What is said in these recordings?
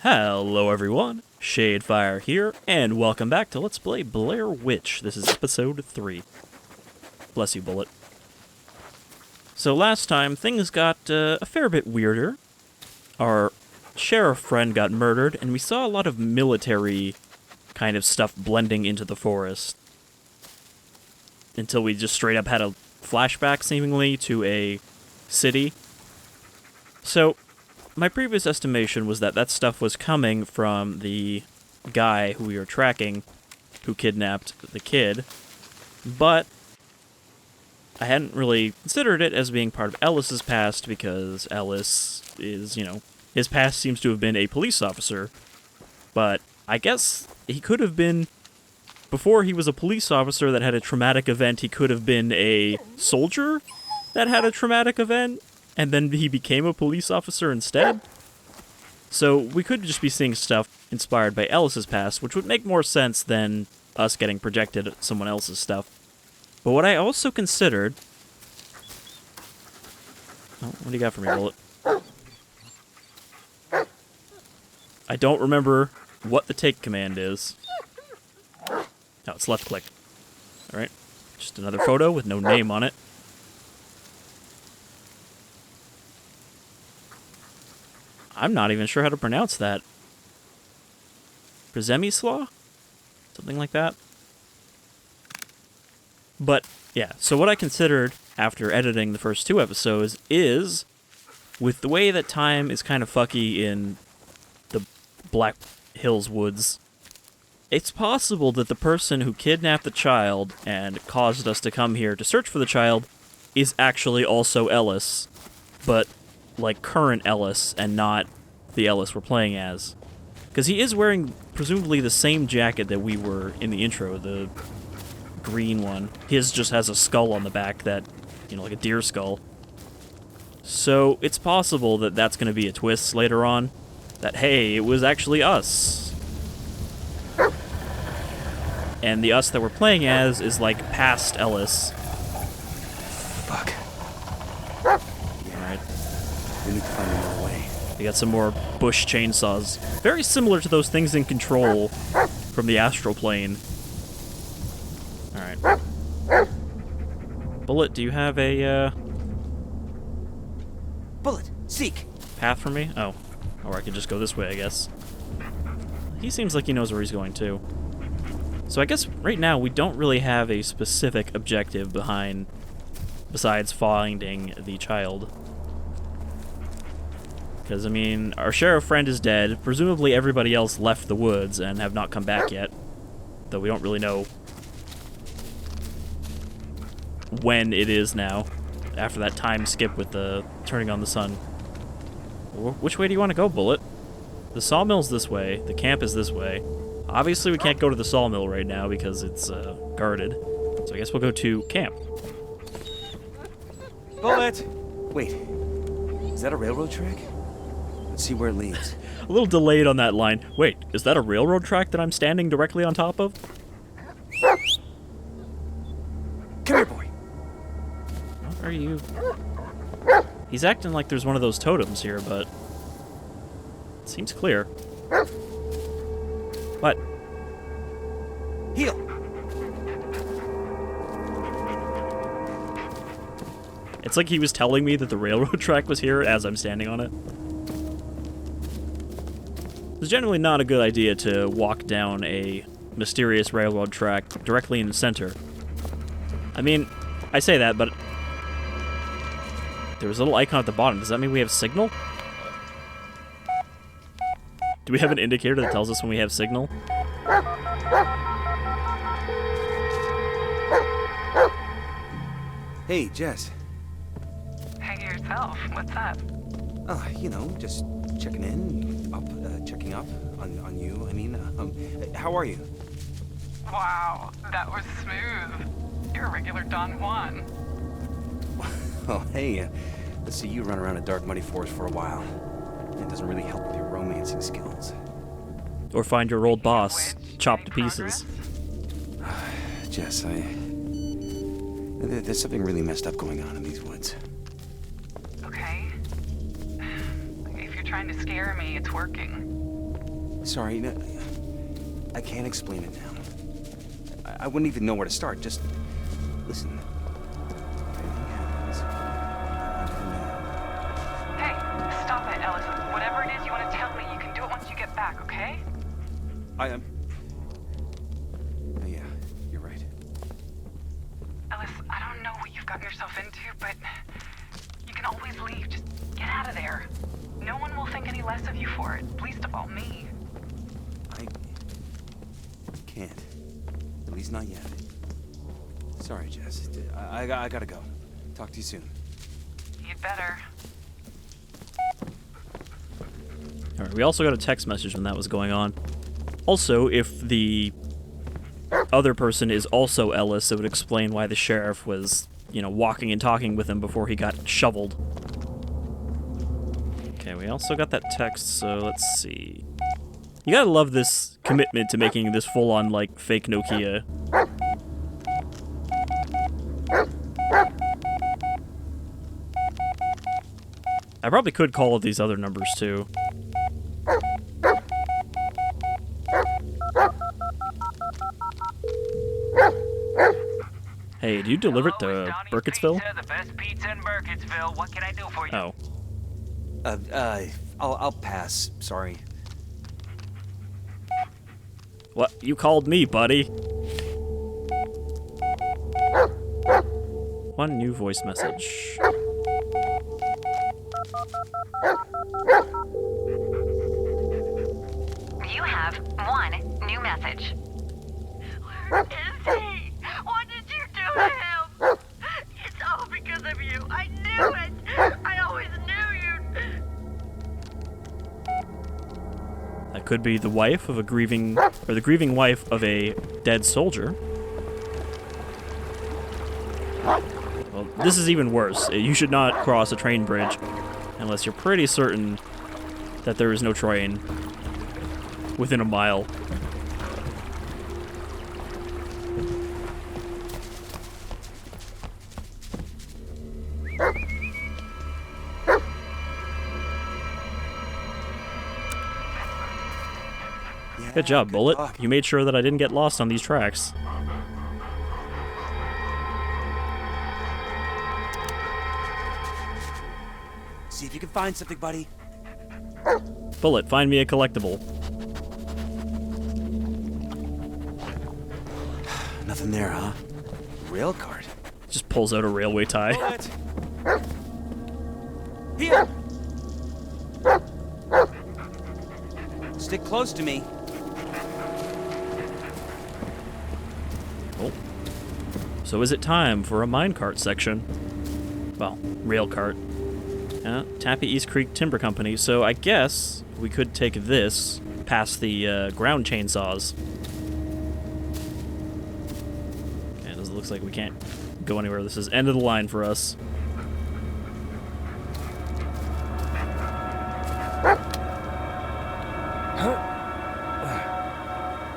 Hello everyone, Shadefire here, and welcome back to Let's Play Blair Witch. This is episode 3. Bless you, Bullet. So last time, things got a fair bit weirder. Our sheriff friend got murdered, and we saw a lot of military kind of stuff blending into the forest. Until we just straight up had a flashback, seemingly, to a city. So, my previous estimation was that stuff was coming from the guy who we were tracking, who kidnapped the kid, but I hadn't really considered it as being part of Ellis's past, because Ellis is, his past seems to have been a police officer, but I guess he could have been, before he was a police officer that had a traumatic event, he could have been a soldier that had a traumatic event, and then he became a police officer instead. So we could just be seeing stuff inspired by Ellis's past, which would make more sense than us getting projected at someone else's stuff. But what I also considered... Oh, what do you got for me, Bullet? I don't remember what the take command is. Oh, it's left click. Alright, just another photo with no name on it. I'm not even sure how to pronounce that. Przemysław? Something like that. But, yeah, so what I considered after editing the first 2 episodes is, with the way that time is kind of fucky in the Black Hills woods, it's possible that the person who kidnapped the child and caused us to come here to search for the child is actually also Ellis, but like current Ellis and not the Ellis we're playing as. Because he is wearing presumably the same jacket that we were in the intro, the green one. His just has a skull on the back that, like a deer skull. So it's possible that that's going to be a twist later on, that hey, it was actually us. And the us that we're playing as is like past Ellis. Fuck. Alright. We need to find another way. We got some more bush chainsaws. Very similar to those things in Control from the astral plane. Alright. Bullet, do you have a, Bullet, seek! path for me? Oh. Or I could just go this way, I guess. He seems like he knows where he's going, too. So I guess right now we don't really have a specific objective besides finding the child. Because, our sheriff friend is dead. Presumably everybody else left the woods and have not come back yet. Though we don't really know when it is now, after that time skip with the turning on the sun. Which way do you want to go, Bullet? The sawmill's this way. The camp is this way. Obviously we can't go to the sawmill right now because it's guarded. So I guess we'll go to camp. Bullet! Wait, is that a railroad track? Let's see where it leads. A little delayed on that line. Wait, is that a railroad track that I'm standing directly on top of? Come here, boy. What are you? He's acting like there's one of those totems here, but it seems clear. What? Heel! It's like he was telling me that the railroad track was here as I'm standing on it. It's generally not a good idea to walk down a mysterious railroad track directly in the center. I say that, but there was a little icon at the bottom. Does that mean we have signal? Do we have an indicator that tells us when we have signal? Hey, Jess. Hey yourself, what's up? Just checking checking up on you. How are you? Wow, that was smooth. You're a regular Don Juan. Oh, hey, let's see you run around a dark, muddy forest for a while. It doesn't really help with your romancing skills. Or find your old boss, chopped to pieces. Jess, there's something really messed up going on in these woods. Okay. If you're trying to scare me, it's working. Sorry, no, I can't explain it now. I wouldn't even know where to start. Just listen. If anything happens, I never know. Hey, stop it, Ellis. Whatever it is you want to tell me, you can do it once you get back, okay? I am. Yeah, you're right. Ellis, I don't know what you've gotten yourself into, but you can always leave. Just get out of there. No one will think any less of you for it, least of all me. I can't. At least not yet. Sorry, Jess. I gotta go. Talk to you soon. You'd better. Alright, we also got a text message when that was going on. Also, if the other person is also Ellis, it would explain why the sheriff was, you know, walking and talking with him before he got shoveled. Okay, we also got that text, so let's see. You gotta love this commitment to making this full-on, like, fake Nokia. I probably could call these other numbers, too. Hey, do you deliver it to Burkittsville? The best pizza in Burkittsville. What can I do for you? Oh. I'll pass. Sorry. What? You called me, buddy. One new voice message. You have one new message. Where is he? What did you do to him? It's all because of you. I knew it. I always knew you'd... That could be the wife of a grieving, or the grieving wife of a dead soldier. Well, this is even worse. You should not cross a train bridge unless you're pretty certain that there is no train within a mile. Good job, Bullet. luck. You made sure that I didn't get lost on these tracks. See if you can find something, buddy. Bullet, find me a collectible. Nothing there, huh? Rail cart. Just pulls out a railway tie. Bullet! Here! Stick close to me. Oh. So is it time for a minecart section? Well, rail cart. Tappy East Creek Timber Company. So I guess we could take this past the ground chainsaws. Okay, it looks like we can't go anywhere. This is end of the line for us.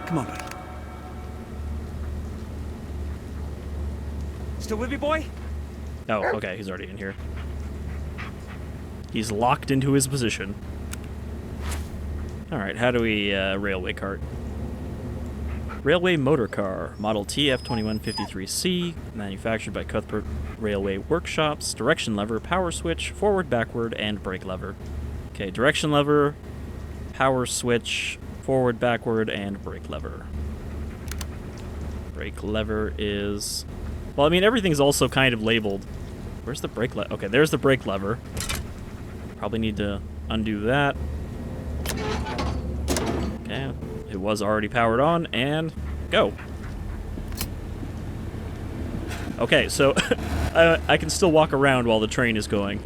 Come on, buddy. Still with me, boy? Oh, okay, he's already in here. He's locked into his position. Alright, how do we, railway cart? Railway motor car, model TF2153C, manufactured by Cuthbert Railway Workshops, direction lever, power switch, forward, backward, and brake lever. Okay, direction lever, power switch, forward, backward, and brake lever. Brake lever is... Well, I mean, everything's also kind of labeled. Where's the brake lever? Okay, there's the brake lever. Probably need to undo that. Okay, it was already powered on, and go. Okay, so I can still walk around while the train is going.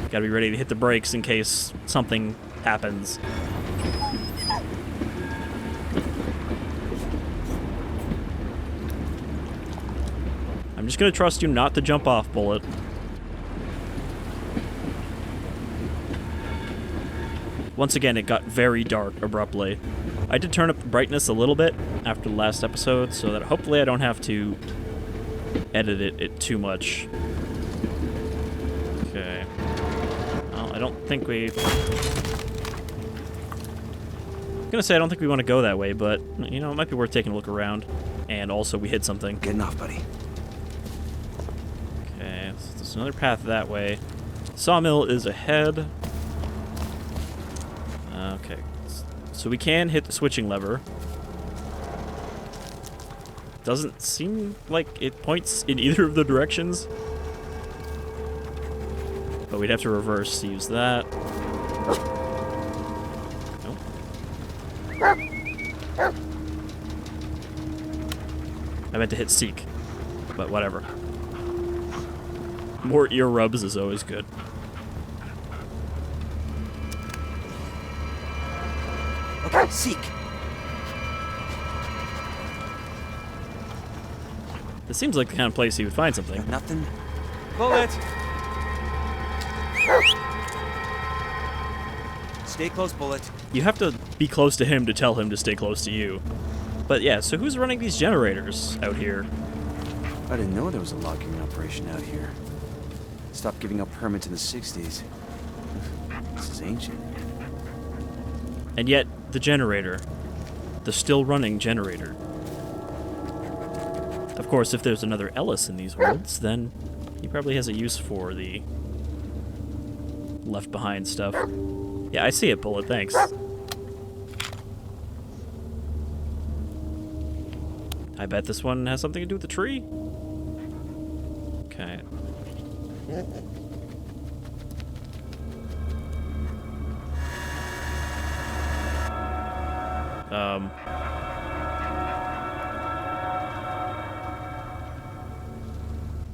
Gotta be ready to hit the brakes in case something happens. I'm just gonna trust you not to jump off, Bullet. Once again, it got very dark abruptly. I did turn up the brightness a little bit after the last episode, so that hopefully I don't have to edit it too much. Okay. Well, I don't think we... gonna say I don't think we want to go that way, but, you know, it might be worth taking a look around. And also, we hit something. Getting off, buddy. Okay, so there's another path that way. Sawmill is ahead. Okay, so we can hit the switching lever. Doesn't seem like it points in either of the directions. But we'd have to reverse to use that. Nope. I meant to hit seek, but whatever. More ear rubs is always good. Okay, seek. This seems like the kind of place you would find something. Got nothing. Bullet. Stay close, Bullet. You have to be close to him to tell him to stay close to you. But yeah, so who's running these generators out here? I didn't know there was a logging operation out here. Stopped giving out permits in the 60s. This is ancient. And yet, the generator. The still running generator. Of course, if there's another Ellis in these woods, then he probably has a use for the left behind stuff. Yeah, I see it, Bullet, thanks. I bet this one has something to do with the tree. Okay.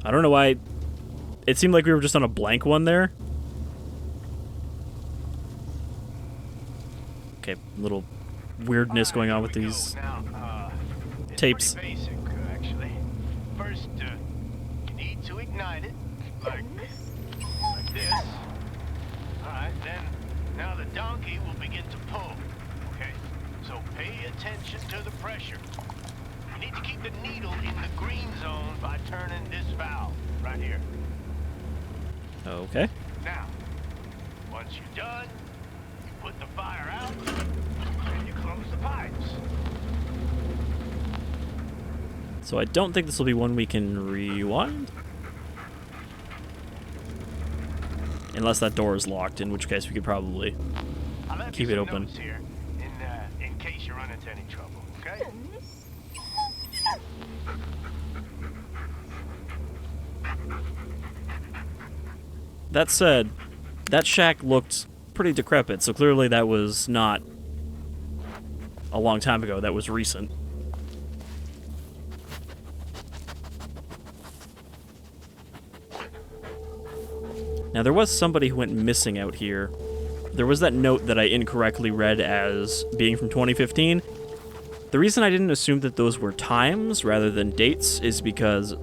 I don't know why. It seemed like we were just on a blank one there. Okay, little weirdness going on with these tapes. Pretty basic, actually. First, you need to ignite it, like this. Alright, then, now the donkey will begin to pull. Okay, so pay attention to the pressure. You need to keep the needle in the green zone by turning this valve, right here. Okay. Now, once you're done, you put the fire out, and you close the pipes. So I don't think this will be one we can rewind. Unless that door is locked, in which case we could probably I'll have keep you it some open. notes here in case you run into any trouble, okay? That said, that shack looked pretty decrepit, so clearly that was not a long time ago. That was recent. Now, there was somebody who went missing out here. There was that note that I incorrectly read as being from 2015. The reason I didn't assume that those were times rather than dates is because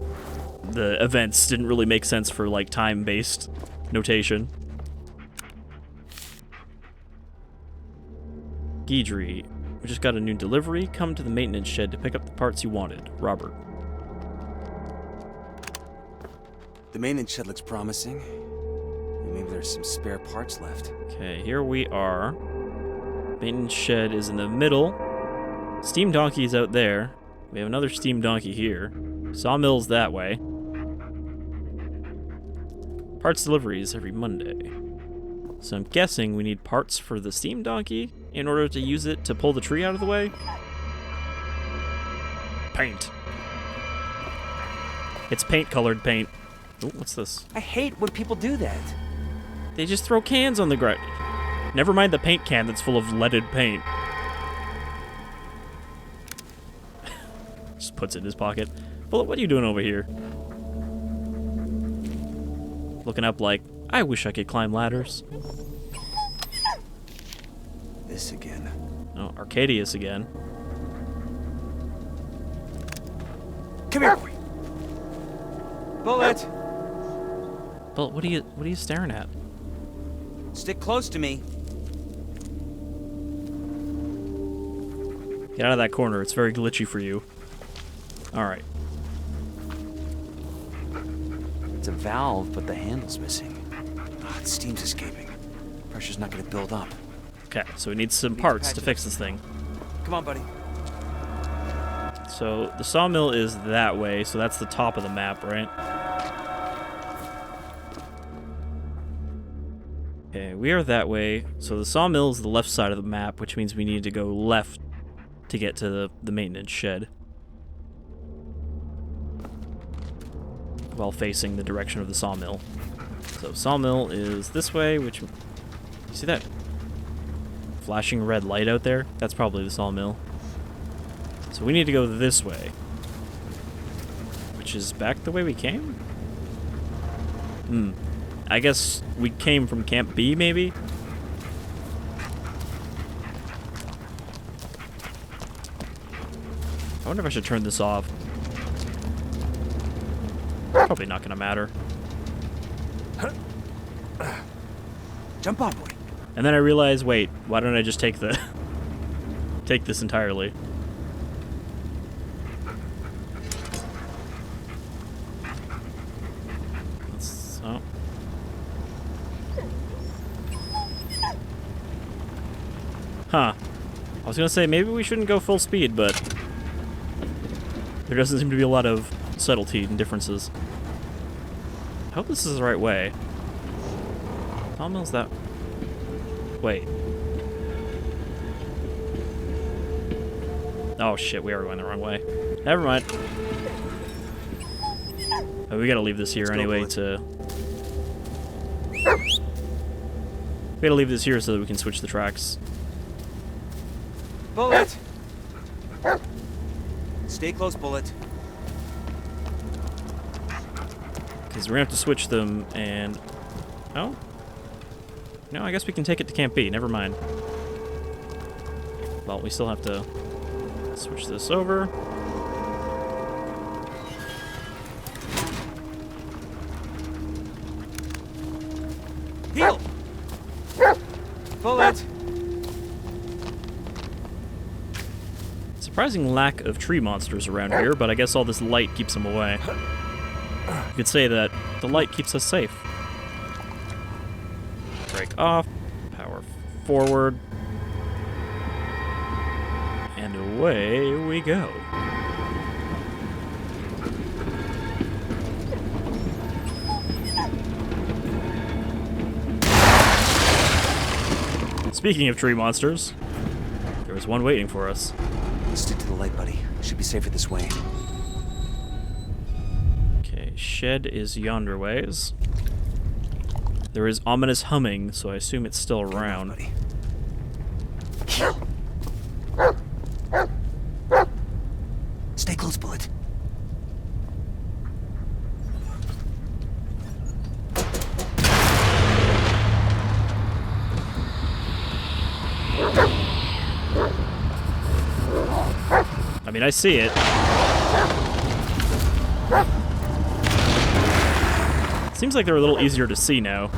the events didn't really make sense for, like, time-based notation. Guidry, we just got a new delivery. Come to the maintenance shed to pick up the parts you wanted. Robert. The maintenance shed looks promising. Maybe there's some spare parts left. Okay, here we are. Maintenance shed is in the middle. Steam donkey's out there. We have another steam donkey here. Sawmill's that way. Parts deliveries every Monday. So I'm guessing we need parts for the steam donkey in order to use it to pull the tree out of the way. Paint. It's paint-colored paint. Oh, what's this? I hate when people do that. They just throw cans on the ground. Never mind the paint can that's full of leaded paint. Just puts it in his pocket. Bullet, what are you doing over here? Looking up like, I wish I could climb ladders. This again. Oh, Arcadius again. Come here. Bullet. Bullet, what are you staring at? Stick close to me. Get out of that corner. It's very glitchy for you. Alright. It's a valve, but the handle's missing. Ah, the steam's escaping. Pressure's not gonna build up. Okay, so we need some Need to parts patch to it fix up. this thing. Come on, buddy. So the sawmill is that way, so that's the top of the map, right? Okay, we are that way. So the sawmill is the left side of the map, which means we need to go left to get to the maintenance shed. While facing the direction of the sawmill. So sawmill is this way, which... You see that flashing red light out there? That's probably the sawmill. So we need to go this way. Which is back the way we came? I guess we came from Camp B, maybe? I wonder if I should turn this off. Probably not gonna matter. Jump on, boy. And then I realized, wait, why don't I just take the... take this entirely? So... Huh. I was gonna say, maybe we shouldn't go full speed, but... there doesn't seem to be a lot of subtlety and differences. I hope this is the right way. Sawmill's that... Wait. Oh shit, we are going the wrong way. Never mind. Oh, we gotta leave this here anyway to... We gotta leave this here so that we can switch the tracks. Bullet! Stay close, Bullet. Because we're gonna have to switch them and... Oh? No, I guess we can take it to Camp B. Never mind. Well, we still have to switch this over. Heal! Bullet! Surprising lack of tree monsters around here, but I guess all this light keeps them away. You could say that the light keeps us safe. Brake off, power forward, and away we go. Speaking of tree monsters, there was one waiting for us. Stick to the light, buddy. Should be safer this way. Okay, shed is yonder ways. There is ominous humming, so I assume it's still around. Buddy. Stay close, Bullet. I mean, I see it. Seems like they're a little easier to see now.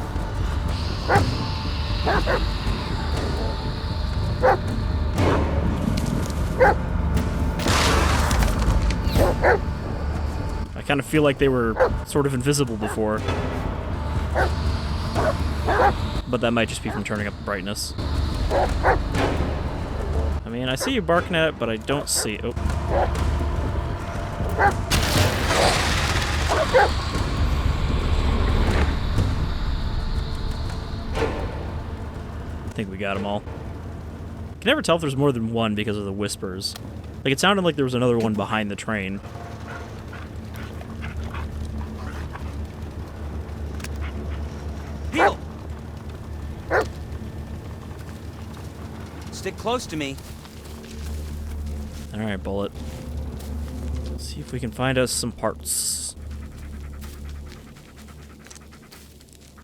I kind of feel like they were sort of invisible before. But that might just be from turning up the brightness. I mean, I see you barking at it, but I don't see... Oh. I think we got them all. Can never tell if there's more than one because of the whispers. Like, it sounded like there was another one behind the train. Heal! Stick close to me. Alright, Bullet. Let's see if we can find us some parts.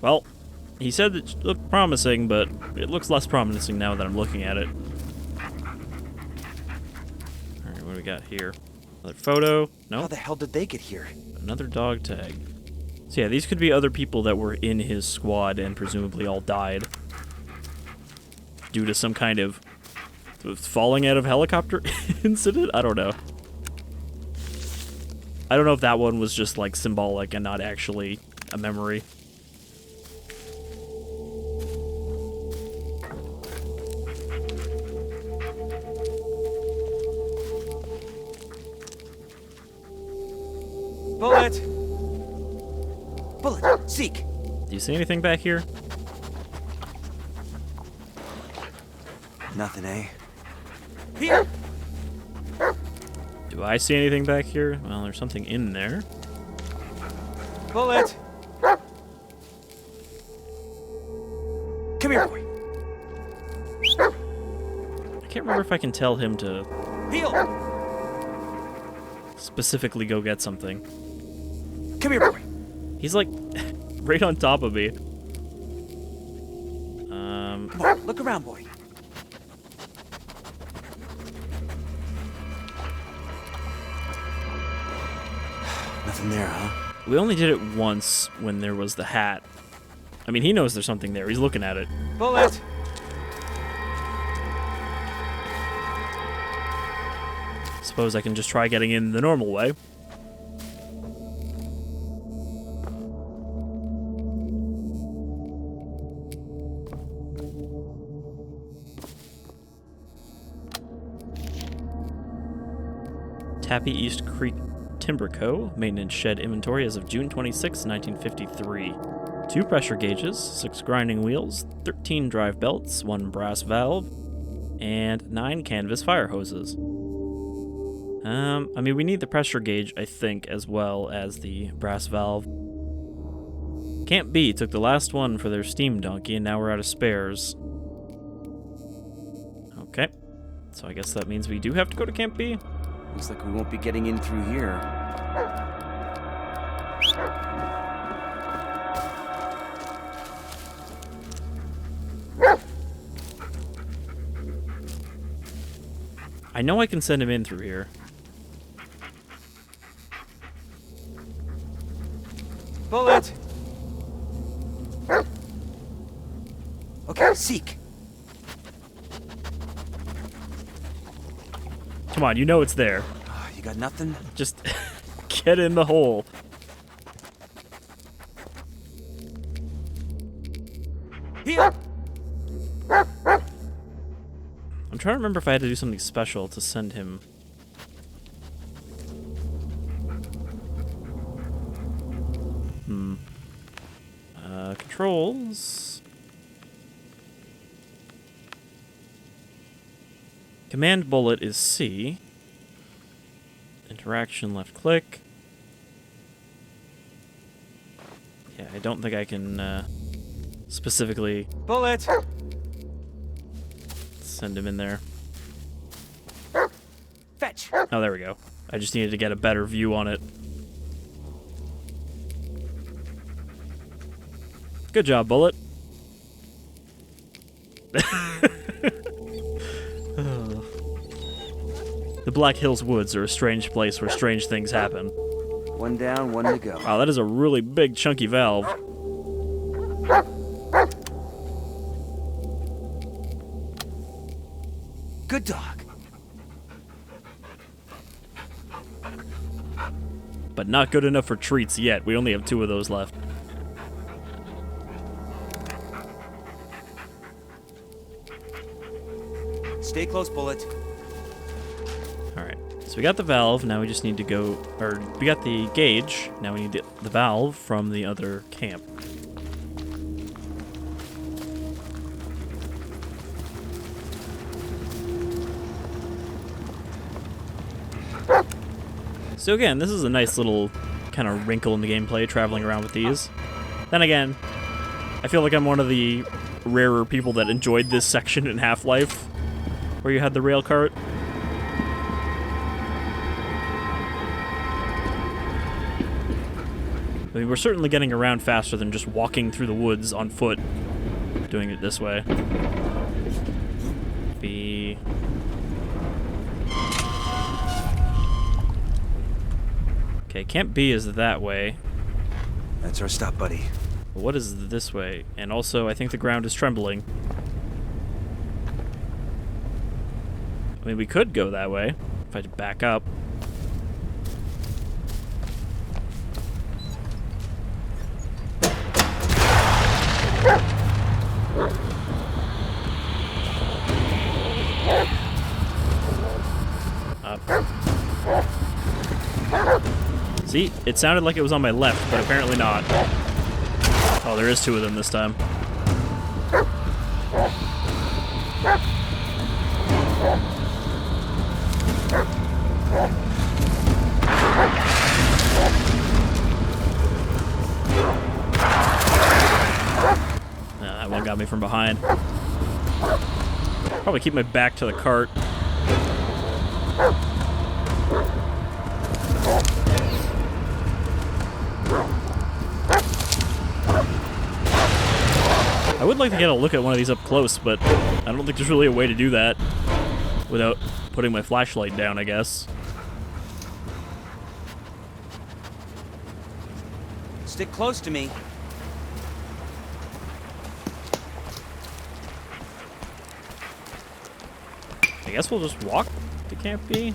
Well, he said it looked promising, but it looks less promising now that I'm looking at it. Alright, what do we got here? Another photo? How No? the hell did they get here? Another dog tag. So yeah, these could be other people that were in his squad and presumably all died. Due to some kind of falling out of helicopter incident? I don't know. I don't know if that one was just like symbolic and not actually a memory. Bullet! Bullet, seek! Do you see anything back here? Nothing, eh? Here! Do I see anything back here? Well, there's something in there. Bullet! Come here, boy. I can't remember if I can tell him to Heel! specifically go get something. Come here, boy. He's like right on top of me. Come on, look around, boy. Nothing there, huh? We only did it once when there was the hat. I mean, he knows there's something there. He's looking at it. Bullet! Suppose I can just try getting in the normal way. Tappy East Creek Timber Co. Maintenance shed inventory as of June 26, 1953. 2 pressure gauges, 6 grinding wheels, 13 drive belts, 1 brass valve, and 9 canvas fire hoses. I mean, we need the pressure gauge, I think, as well as the brass valve. Camp B took the last one for their steam donkey, and now we're out of spares. Okay, so I guess that means we do have to go to Camp B. Looks like we won't be getting in through here. I know I can send him in through here. Bullet! Okay, seek. Come on, you know it's there. You got nothing? Just get in the hole. Here! I'm trying to remember if I had to do something special to send him. Controls. Command bullet is C. Interaction left click. Yeah, I don't think I can specifically Bullet! send him in there. Fetch! Oh, there we go. I just needed to get a better view on it. Good job, Bullet. The Black Hills Woods are a strange place where strange things happen. One down, one to go. Wow, that is a really big, chunky valve. Good dog. But not good enough for treats yet. We only have 2 of those left. Stay close, Bullet. Alright, so we got the valve, now we just need to go, or we got the gauge, now we need the valve from the other camp. So again, this is a nice little kind of wrinkle in the gameplay, traveling around with these. Then again, I feel like I'm one of the rarer people that enjoyed this section in Half-Life, where you had the rail cart. I mean, we're certainly getting around faster than just walking through the woods on foot, doing it this way. B. Okay, Camp B is that way. That's our stop, buddy. But what is this way? And also, I think the ground is trembling. I mean, we could go that way, if I had to back up. Up. See, it sounded like it was on my left, but apparently not. Oh, there is two of them this time. That one got me from behind. Probably keep my back to the cart. I would like to get a look at one of these up close, but I don't think there's really a way to do that without putting my flashlight down, I guess. Stick close to me. I guess we'll just walk to Camp B.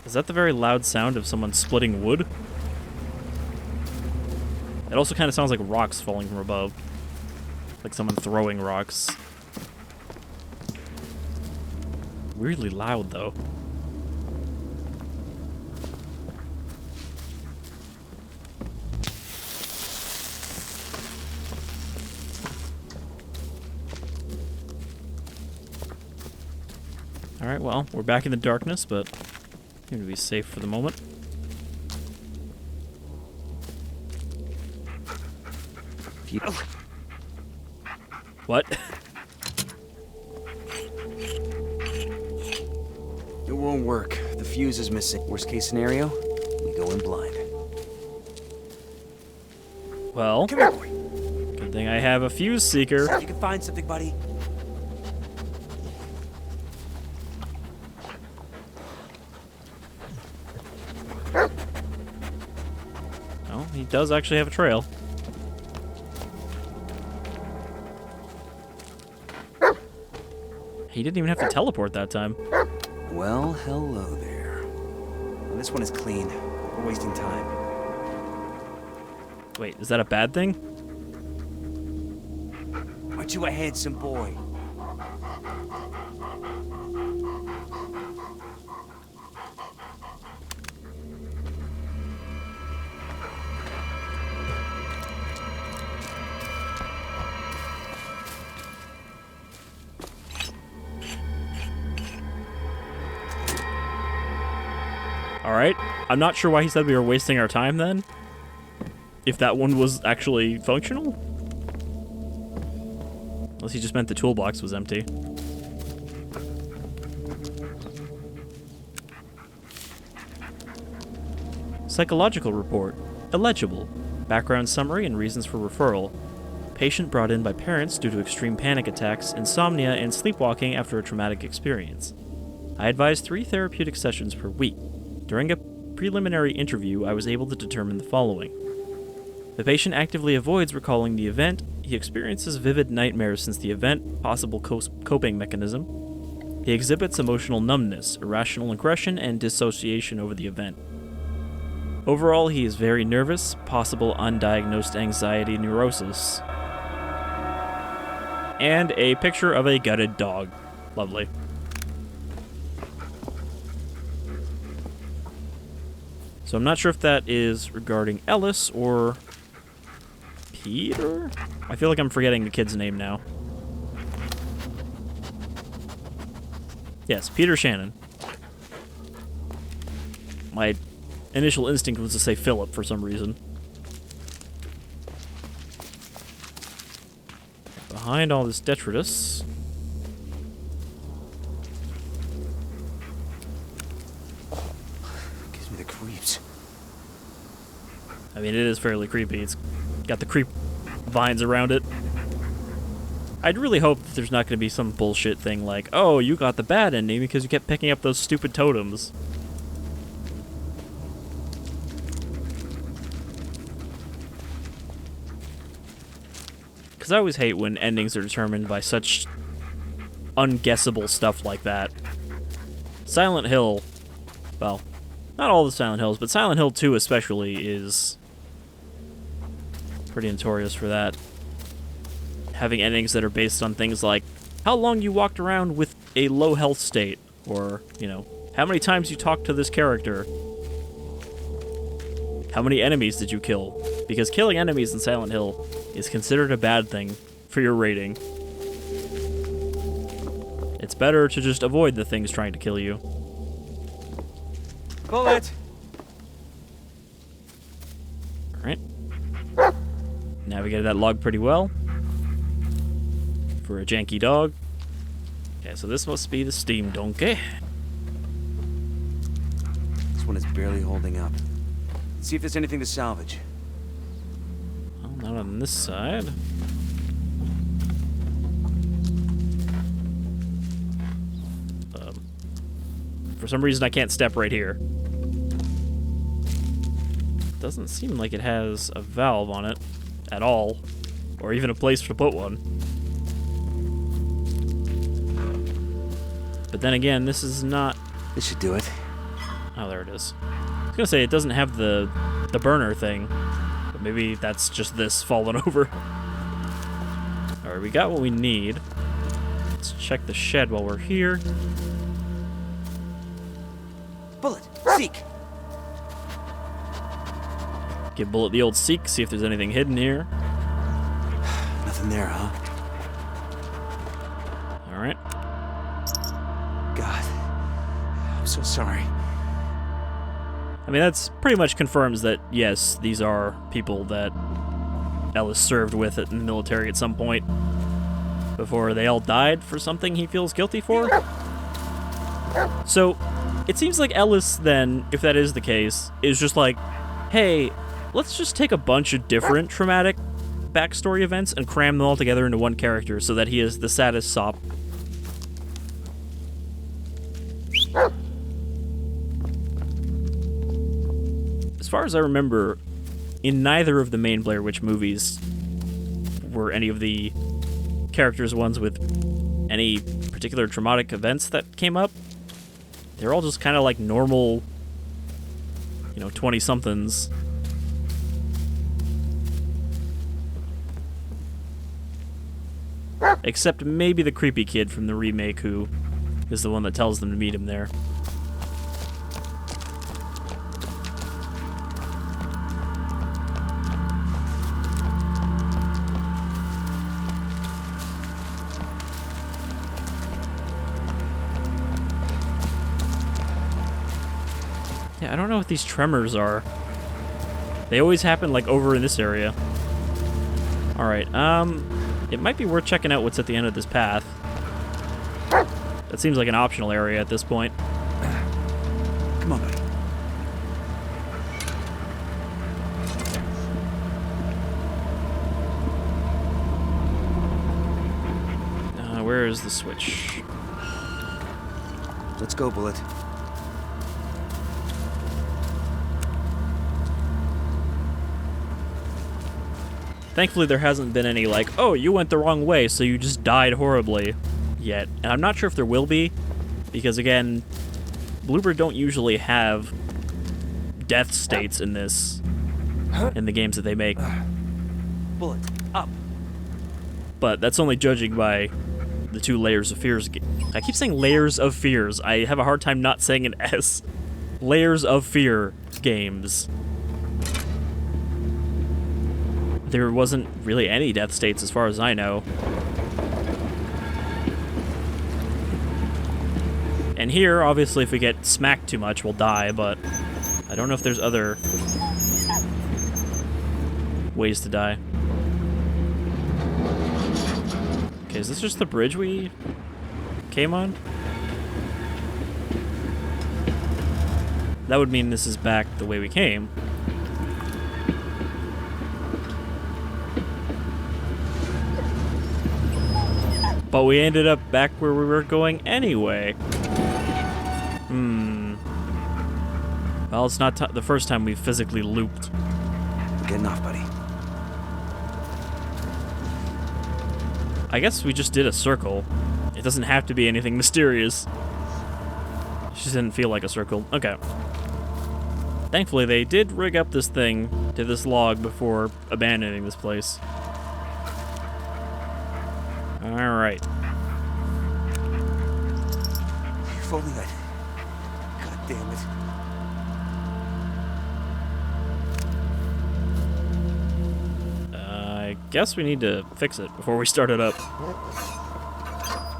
Is that the very loud sound of someone splitting wood? It also kind of sounds like rocks falling from above. Like someone throwing rocks. Weirdly loud, though. Alright, well, we're back in the darkness, but seem to be safe for the moment. What? It won't work. The fuse is missing. Worst case scenario, we go in blind. Well, Come here, boy. good thing I have a fuse seeker. You can find something, buddy. Oh, he does actually have a trail. He didn't even have to teleport that time. Well, hello there. Well, this one is clean. We're wasting time. Wait, is that a bad thing? Aren't you a handsome boy? Alright. I'm not sure why he said we were wasting our time then. If that one was actually functional? Unless he just meant the toolbox was empty. Psychological report. Illegible. Background summary and reasons for referral. Patient brought in by parents due to extreme panic attacks, insomnia, and sleepwalking after a traumatic experience. I advise 3 therapeutic sessions per week. During a preliminary interview, I was able to determine the following. The patient actively avoids recalling the event. He experiences vivid nightmares since the event, possible coping mechanism. He exhibits emotional numbness, irrational aggression, and dissociation over the event. Overall, he is very nervous, possible undiagnosed anxiety neurosis. And a picture of a gutted dog. Lovely. So I'm not sure if that is regarding Ellis or Peter? I feel like I'm forgetting the kid's name now. Yes, Peter Shannon. My initial instinct was to say Philip for some reason. Behind all this detritus. Gives me the creeps. I mean, it is fairly creepy. It's got the creep vines around it. I'd really hope that there's not going to be some bullshit thing like, oh, you got the bad ending because you kept picking up those stupid totems. Because I always hate when endings are determined by such unguessable stuff like that. Silent Hill, well, not all the Silent Hills, but Silent Hill 2 especially is pretty notorious for that. Having endings that are based on things like, how long you walked around with a low health state, or, you know, how many times you talked to this character. How many enemies did you kill? Because killing enemies in Silent Hill is considered a bad thing for your rating. It's better to just avoid the things trying to kill you. Bullet! Alright. Navigated that log pretty well. For a janky dog. Okay, so this must be the steam donkey. This one is barely holding up. Let's see if there's anything to salvage. Well, not on this side. For some reason, I can't step right here. Doesn't seem like it has a valve on it at all, or even a place to put one. But then again, this is not... This should do it. Oh, there it is. I was gonna say, it doesn't have the burner thing, but maybe that's just this falling over. Alright, we got what we need. Let's check the shed while we're here. Bullet! Seek! Give Bullet the old seek, see if there's anything hidden here. Nothing there, huh? Alright. God. I'm so sorry. I mean, that's pretty much confirms that, yes, these are people that Ellis served with in the military at some point before they all died for something he feels guilty for. So, it seems like Ellis, then, if that is the case, is just like, hey, let's just take a bunch of different traumatic backstory events and cram them all together into one character so that he is the saddest sop. As far as I remember, in neither of the main Blair Witch movies were any of the characters ones with any particular traumatic events that came up. They're all just kind of like normal, you know, 20-somethings. Except maybe the creepy kid from the remake who is the one that tells them to meet him there. Yeah, I don't know what these tremors are. They always happen, like, over in this area. Alright, it might be worth checking out what's at the end of this path. That seems like an optional area at this point. Come on, buddy. Where is the switch? Let's go, Bullet. Thankfully, there hasn't been any, like, oh, you went the wrong way, so you just died horribly yet. And I'm not sure if there will be, because, again, Bloober don't usually have death states in this, in the games that they make. Bullet, up. But that's only judging by the 2 Layers of Fears. I keep saying Layers of Fears. I have a hard time not saying an S. Layers of Fear games. There wasn't really any death states as far as I know. And here, obviously, if we get smacked too much, we'll die, but I don't know if there's other ways to die. Okay, is this just the bridge we came on? That would mean this is back the way we came. But we ended up back where we were going anyway. Well, it's not the first time we've physically looped. We're getting off, buddy. I guess we just did a circle. It doesn't have to be anything mysterious. It just didn't feel like a circle. Okay. Thankfully, they did rig up this thing to this log before abandoning this place. Alright. If only I... God damn it. I guess we need to fix it before we start it up.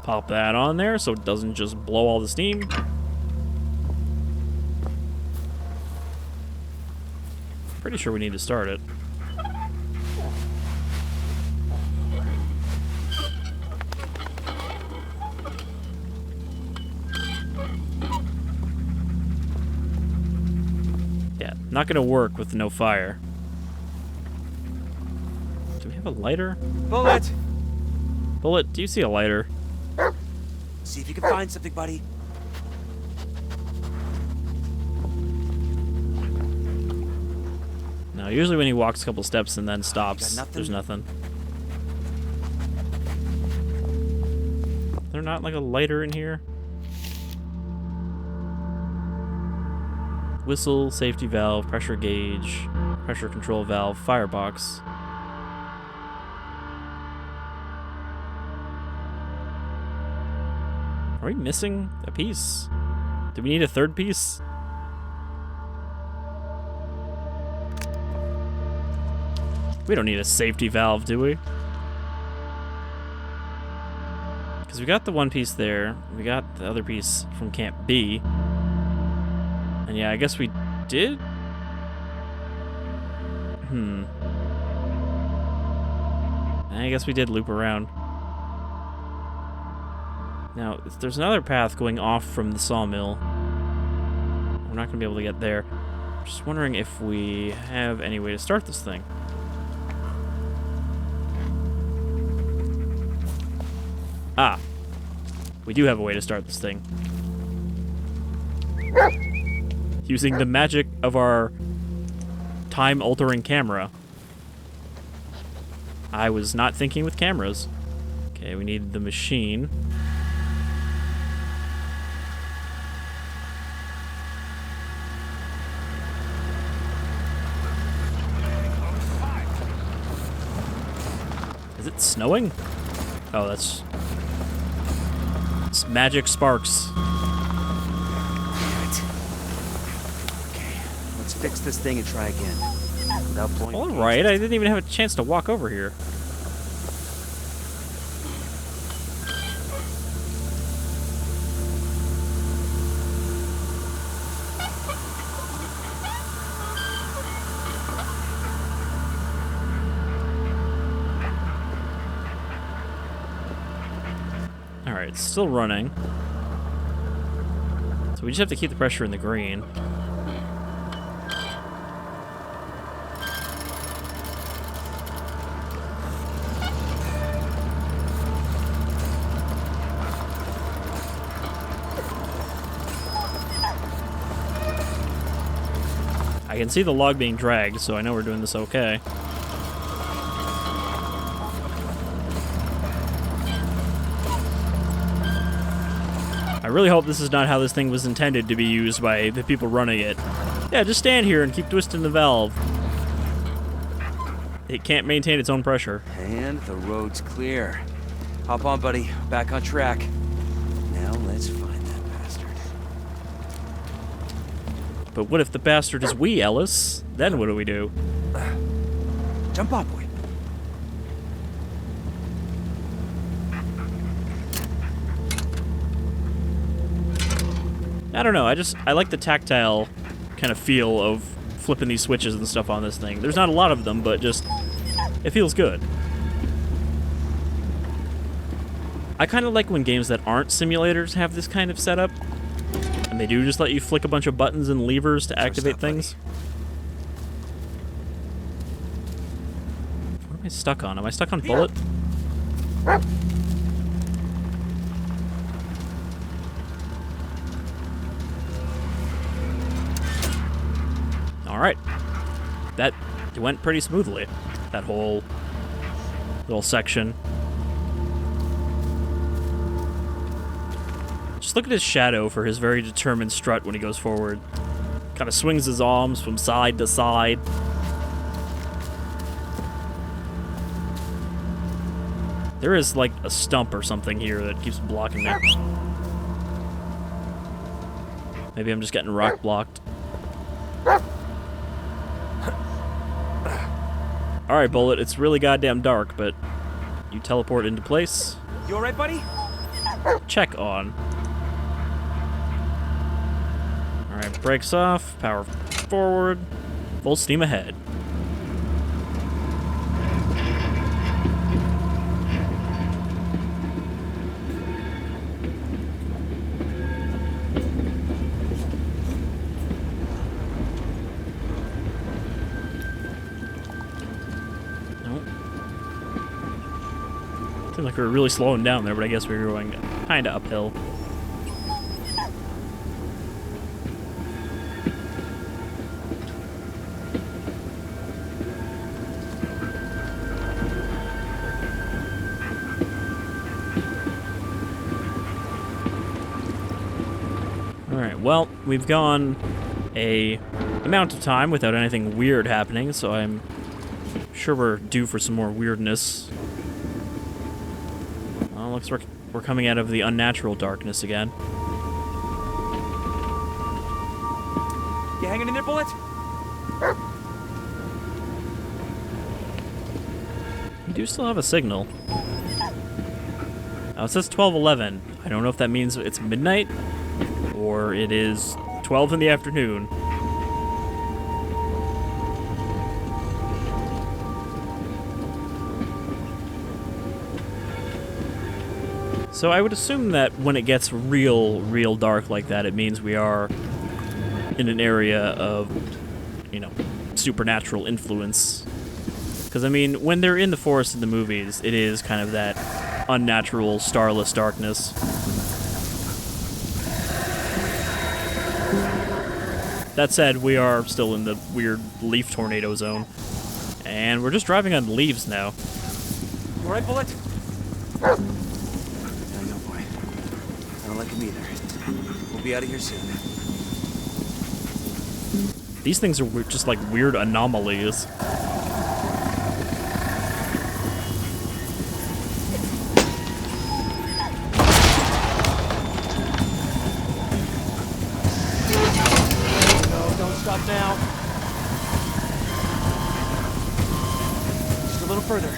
Pop that on there so it doesn't just blow all the steam. Pretty sure we need to start it. Yeah, not gonna work with no fire. Do we have a lighter? Bullet! Bullet, do you see a lighter? See if you can find something, buddy. No, usually when he walks a couple steps and then stops, nothing? there's nothing. Is there not like a lighter in here? Whistle, safety valve, pressure gauge, pressure control valve, firebox. Are we missing a piece? Do we need a third piece? We don't need a safety valve, do we? Because we got the one piece there. We got the other piece from Camp B. And yeah, I guess we did? I guess we did loop around. Now, if there's another path going off from the sawmill. We're not going to be able to get there. Just wondering if we have any way to start this thing. Ah, we do have a way to start this thing. Using the magic of our time-altering camera. I was not thinking with cameras. Okay, we need the machine. Is it snowing? Oh, that's... It's magic sparks. Damn it. Okay, let's fix this thing and try again. Without blowing the Alright, I didn't even have a chance to walk over here. Alright, it's still running. So we just have to keep the pressure in the green. I can see the log being dragged, so I know we're doing this okay. I really hope this is not how this thing was intended to be used by the people running it. Yeah, just stand here and keep twisting the valve. It can't maintain its own pressure. And the road's clear. Hop on, buddy. Back on track. Now let's find that bastard. But what if the bastard is we, Ellis? Then what do we do? Jump on, boy. I don't know, I like the tactile kind of feel of flipping these switches and stuff on this thing. There's not a lot of them, but just, it feels good. I kind of like when games that aren't simulators have this kind of setup. And they do just let you flick a bunch of buttons and levers to activate things. What am I stuck on? Am I stuck on bullet? Alright. That went pretty smoothly. That whole little section. Just look at his shadow for his very determined strut when he goes forward. Kind of swings his arms from side to side. There is like a stump or something here that keeps blocking me. Maybe I'm just getting rock blocked. Alright, Bullet, it's really goddamn dark, but you teleport into place. You alright, buddy? Check on. Alright, brakes off, power forward, full steam ahead. Seemed like we were really slowing down there, but I guess we were going kind of uphill. Alright, well, we've gone a amount of time without anything weird happening, so I'm sure we're due for some more weirdness. Well, looks like we're coming out of the unnatural darkness again. You hanging in there, Bullet? We do still have a signal. Now it says 12:11. I don't know if that means it's midnight or it is 12 in the afternoon. So I would assume that when it gets real dark like that, it means we are in an area of, you know, supernatural influence. Because, I mean, when they're in the forest in the movies, it is kind of that unnatural, starless darkness. That said, we are still in the weird leaf tornado zone. And we're just driving on leaves now. You alright, Bullet? Yeah, no, boy. I don't like him either. We'll be out of here soon. These things are just like weird anomalies. No, don't stop now. Just a little further.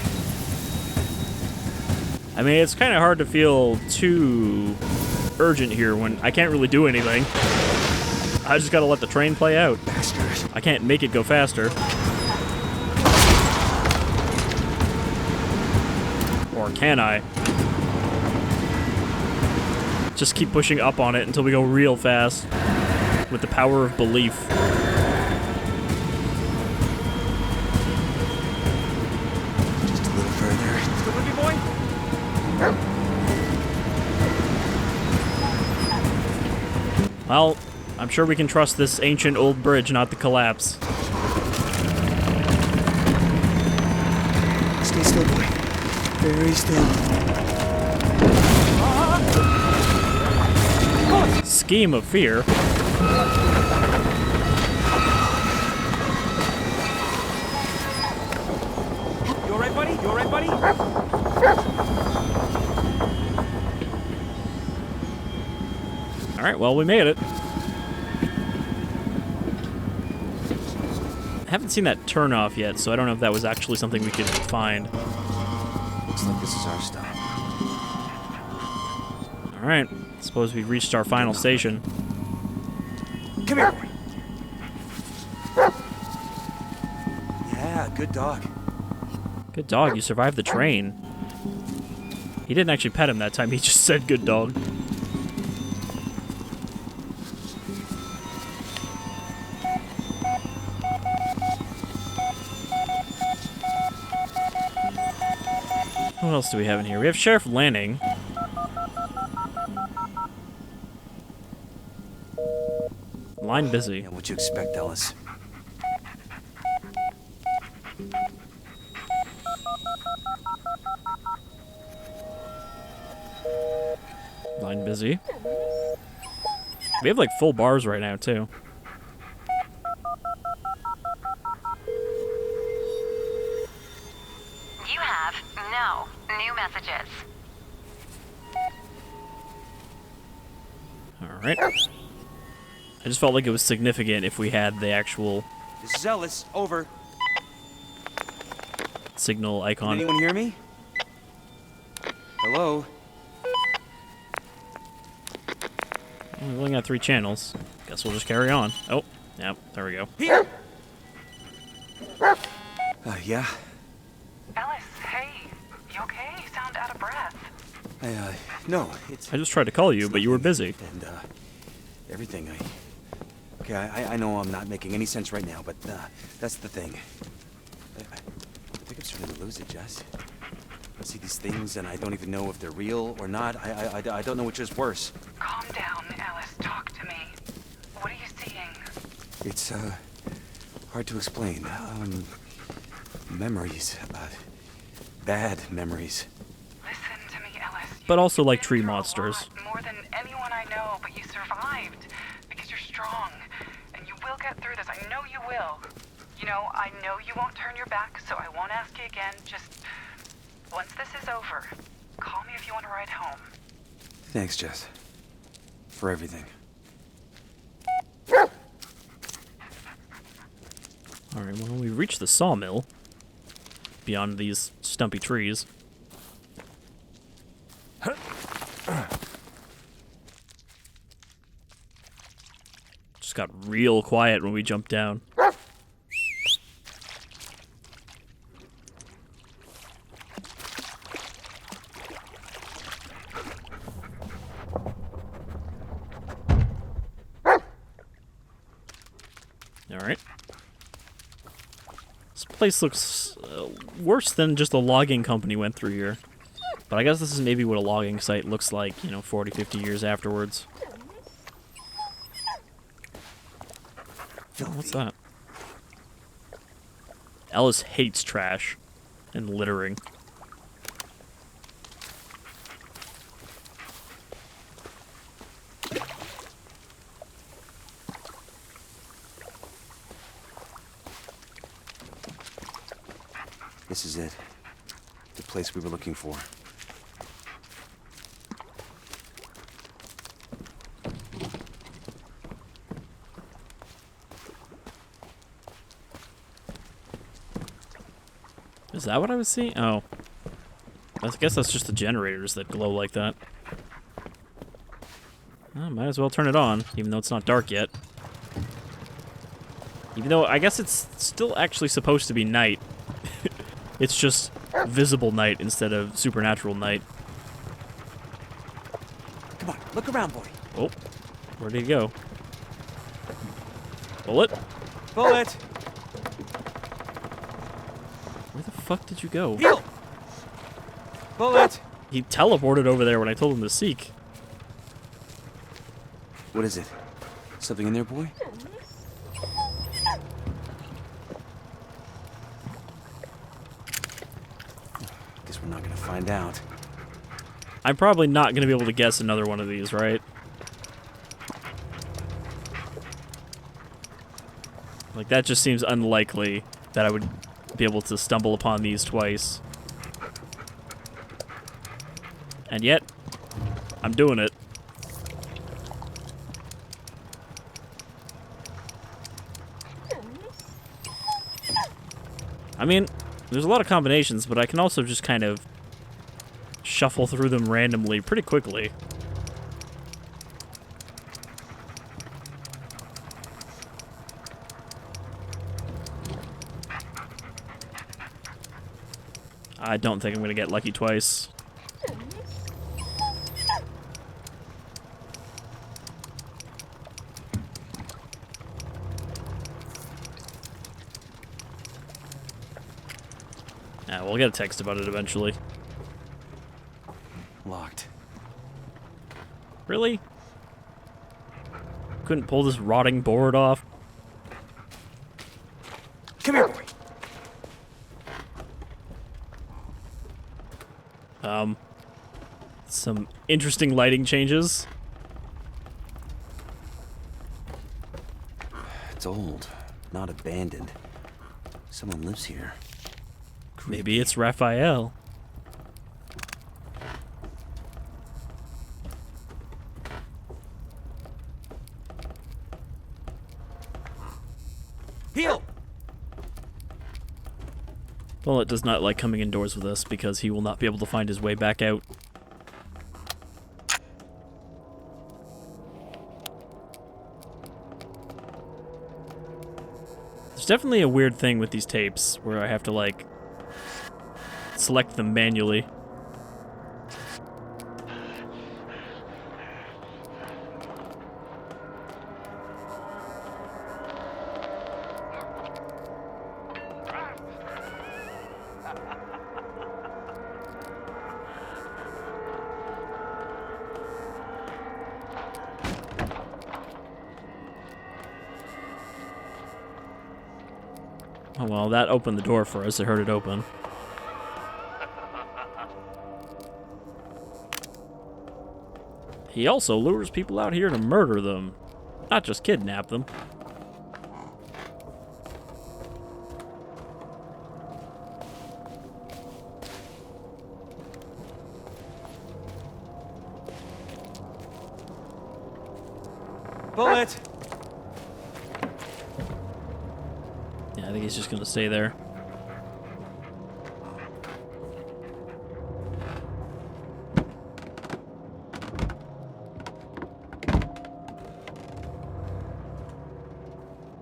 I mean, it's kind of hard to feel too urgent here when I can't really do anything. I just gotta let the train play out. Bastard. I can't make it go faster. Or can I? Just keep pushing up on it until we go real fast. With the power of belief. Just a little further. Still with me, boy? Well, I'm sure we can trust this ancient old bridge not to collapse. Stay still, boy. Very still. Scheme of fear. You alright, buddy? You alright, buddy? Alright, well, we made it. I haven't seen that turn off yet, so I don't know if that was actually something we could find. Looks like this is our stop. Alright, suppose we've reached our final station. Come here, boy. Yeah, good dog. Good dog, you survived the train. He didn't actually pet him that time, he just said good dog. What else do we have in here? We have Sheriff Lanning. Line busy. Yeah, what'd you expect, Ellis? Line busy. We have like full bars right now, too. You have no new messages. Alright. I just felt like it was significant if we had the actual This is Ellis. Over. signal Can icon. anyone hear me? Hello? We've only got 3 channels. Guess we'll just carry on. Oh, yep, there we go. Here! Yeah? Ellis, hey. You okay? You sound out of breath. No, it's... I just tried to call you, but you were busy. And, everything, Okay, I know I'm not making any sense right now, but, that's the thing. I think I'm starting to lose it, Jess. I see these things, and I don't even know if they're real or not. I don't know which is worse. Calm down, Ellis. Talk to me. What are you seeing? It's, hard to explain. Memories. Bad memories. Listen to me, Ellis. But also like You've tree been through a monsters. lot, more than anyone I know, but you survived. Because you're strong. And you will get through this. I know you will. You know, I know you won't turn your back, so I won't ask you again. Just, once this is over, call me if you want to ride home. Thanks, Jess. For everything. Alright, well, we reached the sawmill. Beyond these stumpy trees. Just got real quiet when we jumped down. Alright. This place looks worse than just a logging company went through here. But I guess this is maybe what a logging site looks like, 40, 50 years afterwards. Oh, what's that? Ellis hates trash and littering. This is it. The place we were looking for. Is that what I was seeing? Oh. I guess that's just the generators that glow like that. Well, might as well turn it on, even though it's not dark yet. Even though I guess it's still actually supposed to be night. It's just visible night instead of supernatural night. Come on, look around, boy. Oh, where did he go? Bullet? Bullet! Where the fuck did you go? Heal! Bullet! He teleported over there when I told him to seek. What is it? Something in there, boy? Guess we're not gonna find out. I'm probably not going to be able to guess another one of these, right? Like, that just seems unlikely that I would be able to stumble upon these twice. And yet, I'm doing it. I mean, there's a lot of combinations, but I can also just kind of shuffle through them randomly pretty quickly. I don't think I'm going to get lucky twice. Yeah, we'll get a text about it eventually. Locked. Really? Couldn't pull this rotting board off? Come here, boy. Some interesting lighting changes. It's old, not abandoned. Someone lives here. Maybe it's Raphael. Bullet does not like coming indoors with us because he will not be able to find his way back out. There's definitely a weird thing with these tapes where I have to, like, select them manually. Oh, well, that opened the door for us. I heard it open. He also lures people out here to murder them, not just kidnap them. Bullet! Yeah, I think he's just gonna stay there.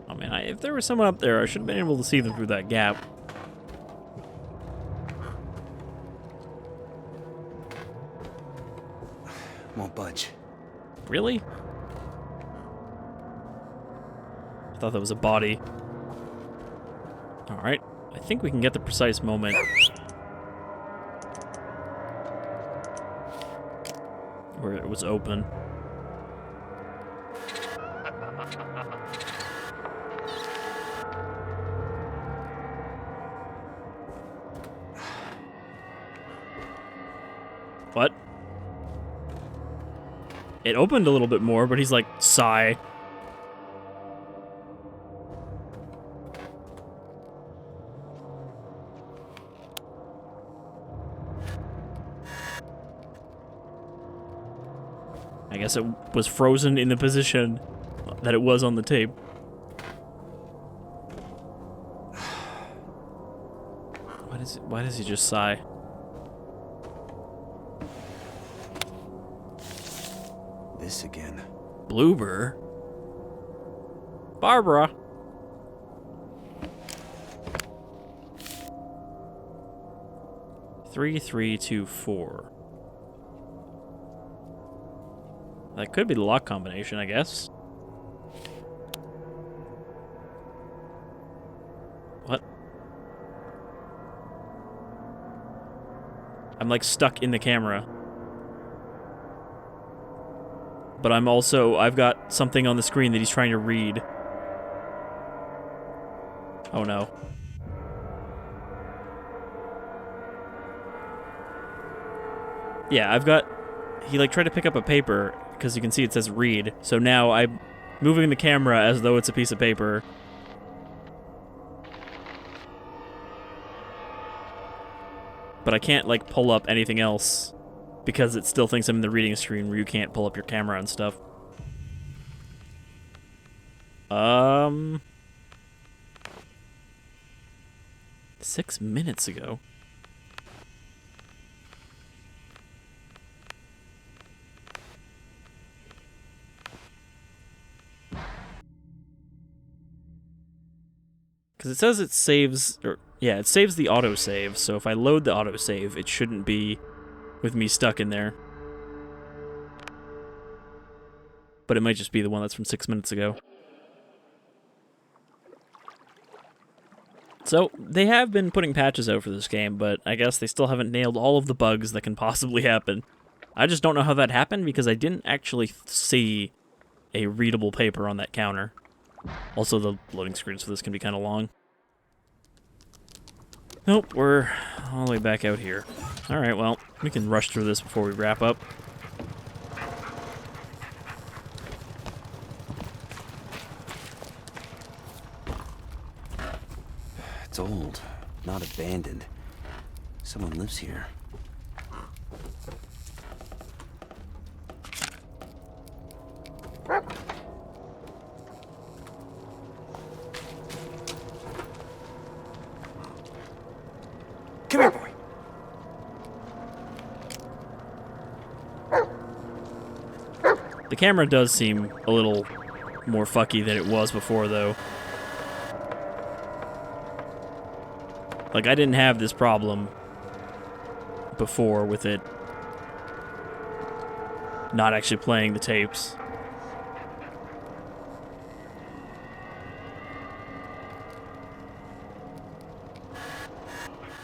Oh man, if there was someone up there, I should have been able to see them through that gap. Won't budge. Really? I thought that was a body. Alright, I think we can get the precise moment. Where it was open. What? It opened a little bit more, but he's like, sigh. I guess it was frozen in the position that it was on the tape. Why does he just sigh? This again. Bloober? Barbara? Three, 3, 2, 4. That could be the lock combination, I guess. What? I'm like stuck in the camera. But I've got something on the screen that he's trying to read. Oh no. Yeah, he like tried to pick up a paper because you can see it says read. So now I'm moving the camera as though it's a piece of paper. But I can't like pull up anything else because it still thinks I'm in the reading screen where you can't pull up your camera and stuff. 6 minutes ago. Because it says it saves, it saves the autosave, so if I load the autosave, it shouldn't be with me stuck in there. But it might just be the one that's from 6 minutes ago. So, they have been putting patches out for this game, but I guess they still haven't nailed all of the bugs that can possibly happen. I just don't know how that happened because I didn't actually see a readable paper on that counter. Also, the loading screens for this can be kind of long. Nope, we're all the way back out here. Alright, well, we can rush through this before we wrap up. It's old, not abandoned. Someone lives here. Come here, boy. The camera does seem a little more fucky than it was before, though. Like, I didn't have this problem before with it not actually playing the tapes.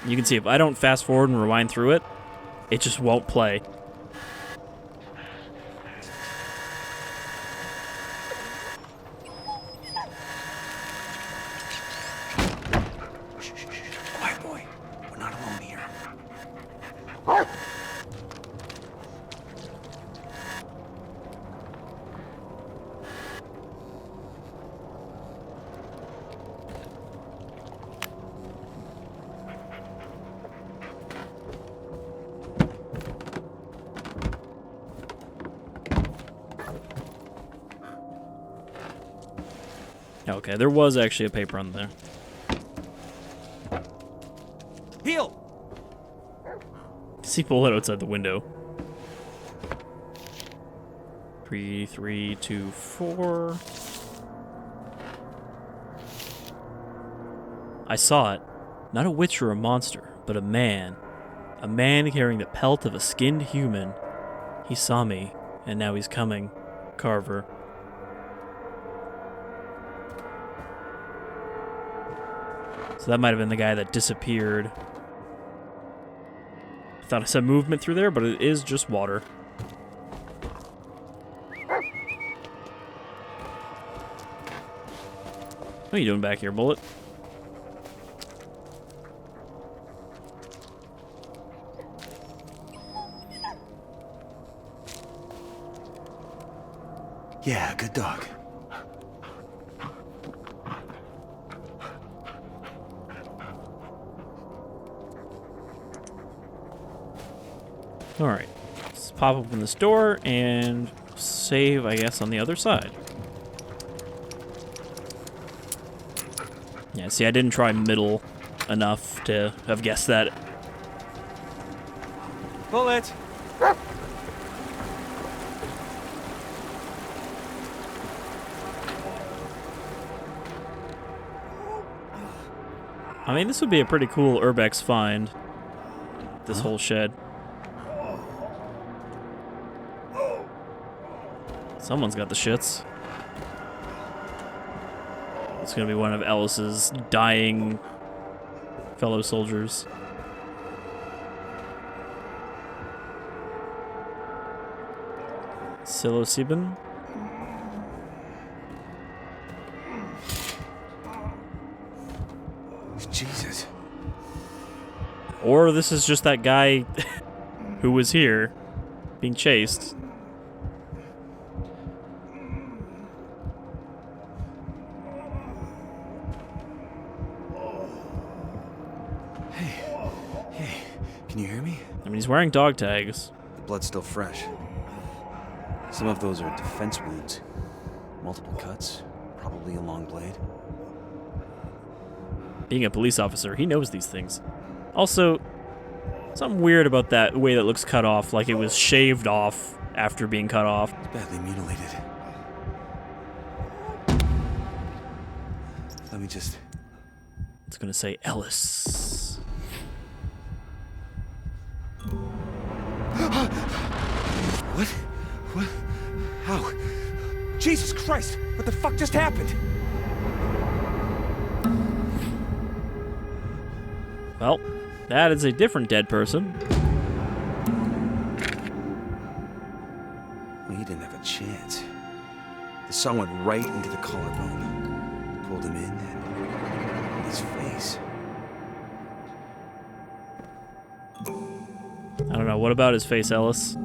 You can see if I don't fast forward and rewind through it, it just won't play. Quiet, boy. We're not alone here. Okay, there was actually a paper on there. Heel! See bullet outside the window. 3, 3, 2, 4. I saw it. Not a witch or a monster, but a man. A man carrying the pelt of a skinned human. He saw me, and now he's coming. Carver. So that might have been the guy that disappeared. I thought I saw movement through there, but it is just water. What are you doing back here, Bullet? Yeah, good dog. Alright, let's pop open this door and save, I guess, on the other side. Yeah, see, I didn't try middle enough to have guessed that. Bullet! I mean, this would be a pretty cool Urbex find. This whole shed. Someone's got the shits. It's gonna be one of Ellis's dying fellow soldiers. Psilocybin? Jesus. Or this is just that guy who was here being chased. Hey, can you hear me? I mean, he's wearing dog tags. The blood's still fresh. Some of those are defense wounds. Multiple cuts, probably a long blade. Being a police officer, he knows these things. Also, something weird about that way that looks cut off, like it was shaved off after being cut off. It's badly mutilated. Let me just... It's gonna say Ellis. What? What? How? Jesus Christ! What the fuck just happened? Well, that is a different dead person. Well, he didn't have a chance. The saw went right into the collarbone. Pulled him in and his face. I don't know. What about his face, Ellis?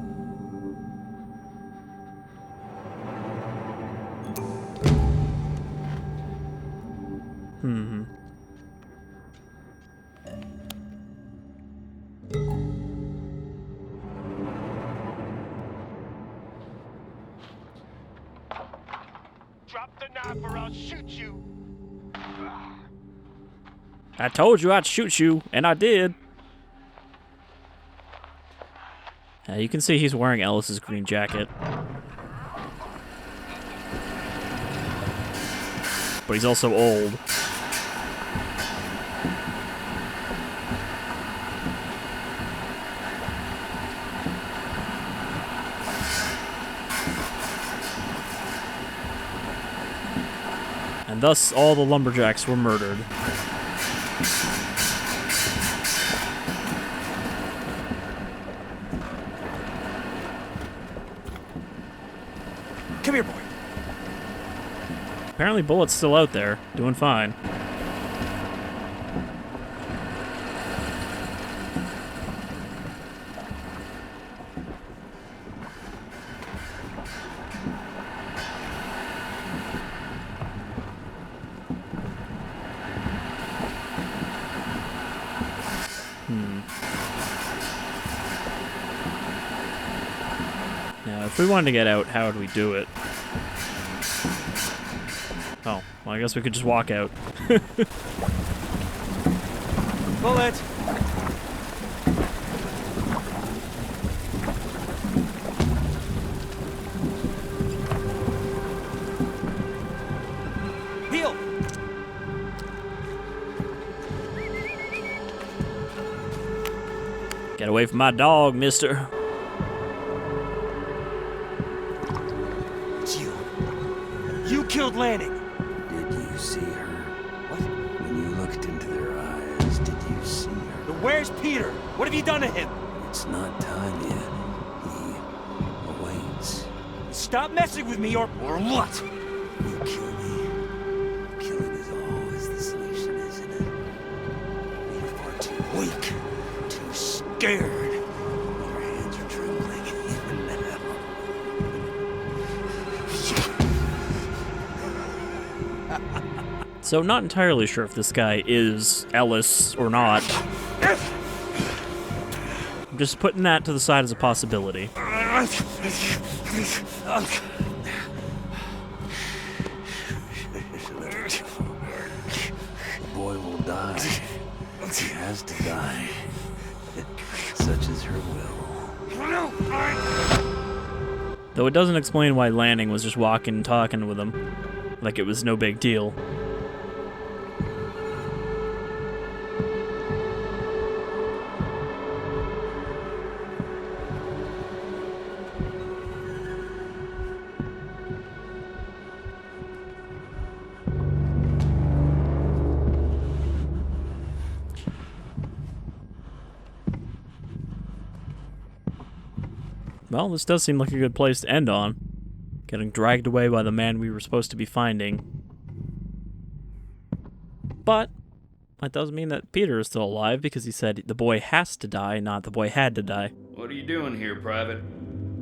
Drop the knife or I'll shoot you. I told you I'd shoot you, and I did. You can see he's wearing Ellis's green jacket. But he's also old. And thus all the lumberjacks were murdered. Come here, boy. Apparently Bullet's still out there, doing fine. Now, if we wanted to get out, how would we do it? Oh, well, I guess we could just walk out. Bullet! Heel! Get away from my dog, mister. It's you. You killed Lanning! Did you see her? What? When you looked into their eyes, did you see her? But where's Peter? What have you done to him? It's not time yet. He awaits. Stop messing with me or what? You kill me. Killing is always the solution, isn't it? You're far too weak, too scared. Your hands are trembling even now. So, not entirely sure if this guy is Ellis or not. I'm just putting that to the side as a possibility. The boy will die. He has to die. Such is her will. Though it doesn't explain why Lanning was just walking and talking with him. Like it was no big deal. Well, this does seem like a good place to end on. Getting dragged away by the man we were supposed to be finding. But that does mean that Peter is still alive because he said the boy has to die, not the boy had to die. What are you doing here, Private?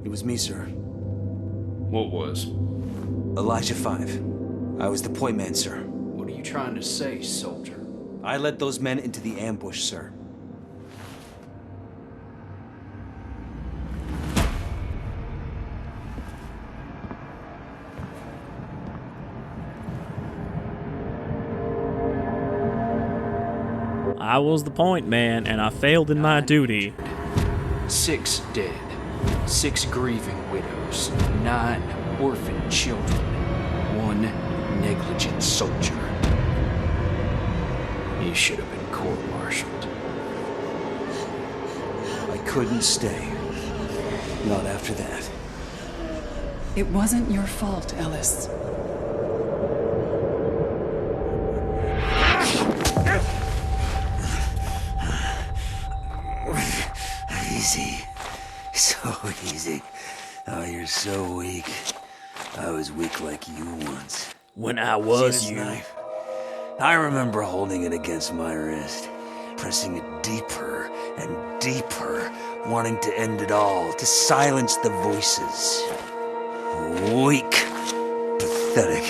It was me, sir. What was? Elijah 5. I was the point man, sir. What are you trying to say, soldier? I led those men into the ambush, sir. I was the point man, and I failed in my duty. 6 dead, 6 grieving widows, 9 orphan children, 1 negligent soldier. You should have been court-martialed. I couldn't stay. Not after that. It wasn't your fault, Ellis. Easy. So easy. Oh, you're so weak. I was weak like you once. When I was See you. this knife? I remember holding it against my wrist, pressing it deeper and deeper, wanting to end it all, to silence the voices. Weak. Pathetic.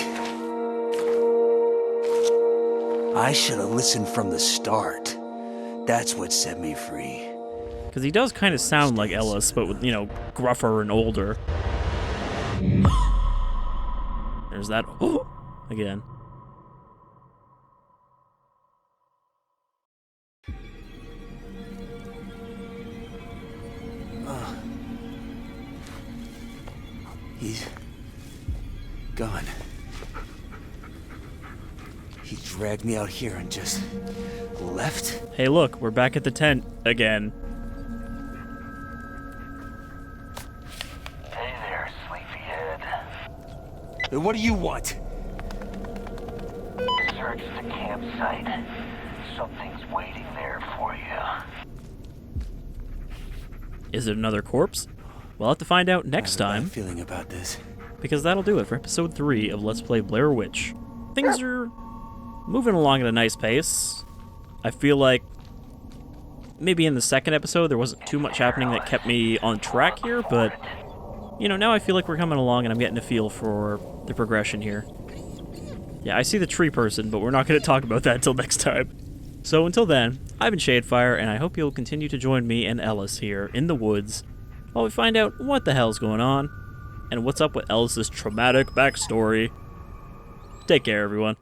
I should have listened from the start. That's what set me free. Because he does kind of sound like Ellis, but with, gruffer and older. There's that. Again. He's gone. He dragged me out here and just left? Hey, look, we're back at the tent again. Hey there, sleepyhead. What do you want? Search the campsite. Something's waiting there for you. Is it another corpse? We'll have to find out next I have a time, bad feeling about this. because that'll do it for episode 3 of Let's Play Blair Witch. Things are moving along at a nice pace. I feel like maybe in the second episode there wasn't too much happening that kept me on track here, but you know, now I feel like we're coming along and I'm getting a feel for the progression here. Yeah, I see the tree person, but we're not going to talk about that until next time. So until then, I've been Shadefire, and I hope you'll continue to join me and Ellis here in the woods while we find out what the hell's going on and what's up with Ellis's traumatic backstory. Take care, everyone.